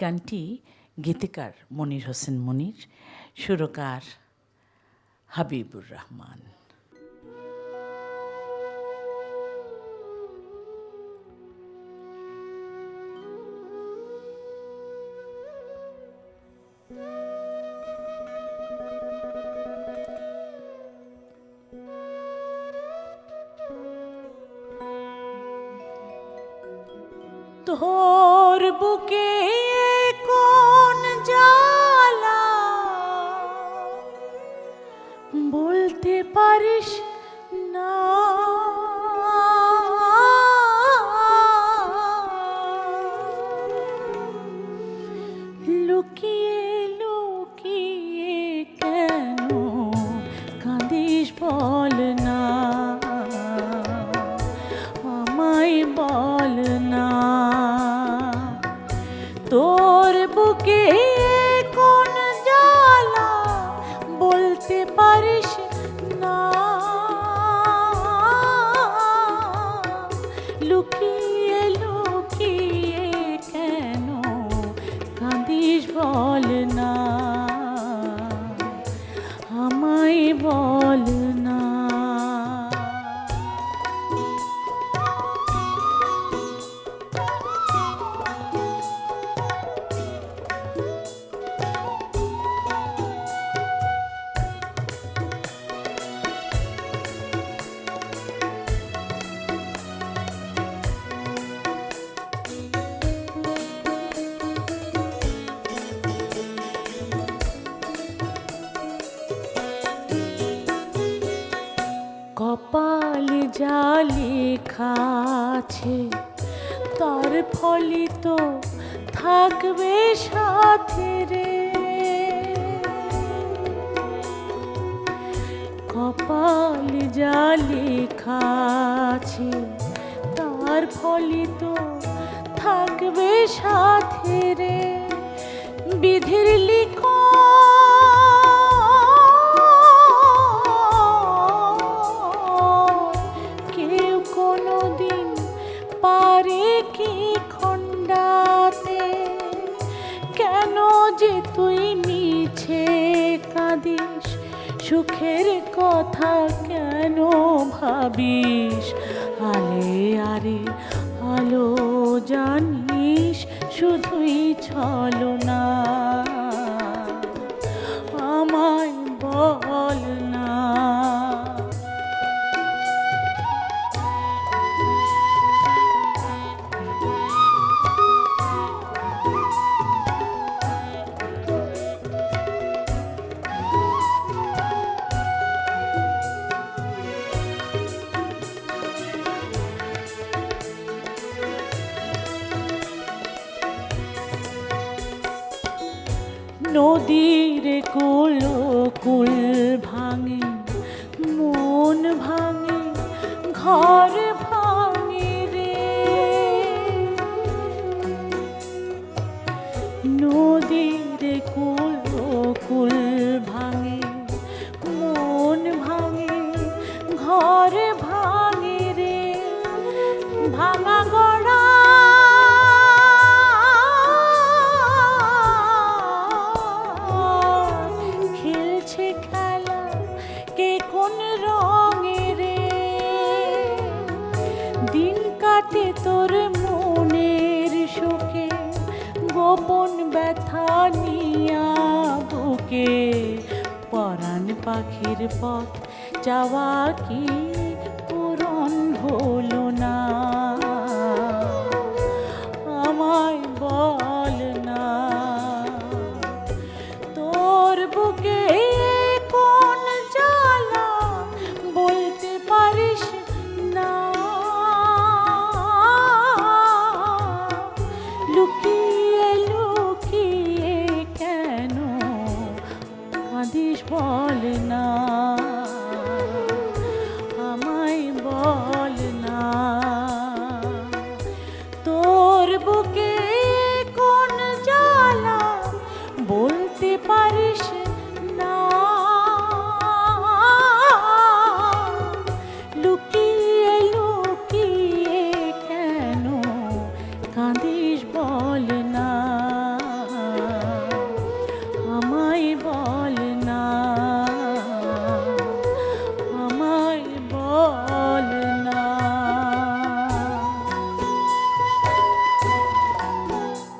গানটি গীতিকার মনির হোসেন মনির, সুরকার হাবিবুর রহমান। তোর বুকে কোন জ্বালা বলতে পারিস না, লুকিয়ে লুকিয়ে কেন কাঁদিস বল না, আমায় বল না। তোর বুকে কোন জ্বালা বলতে পারিস না, লুকিয়ে লুকিয়ে কেন কাঁদিস বল না, আমায় বল না। কপালে যা লেখা আছে তার ফলই তো থাকবে সাথে রে, কপালে যা লেখা আছে তার ফলই তো থাকবে সাথে রে। বিধির লিখন পারে কি খণ্ডাতে, কেন যে তুই মিছে কাঁদিস, সুখের কথা কেন ভাবিস, আলে আরে আলো জানিস শুধুই ছলনা, আমায় বল না। নদীর কুল কুল ভাঙে, মন ভাঙে, ঘর ভাঙে রে, নদীর কুল কুল ভাঙে, মন ভাঙে, ঘর ভাঙে রে। ভাঙা গড়া দিন কাটে তোর মনের সুখে, গোপন ব্যথা নিয়া বুকে, পরাণ পাখির পথ যাওয়া কি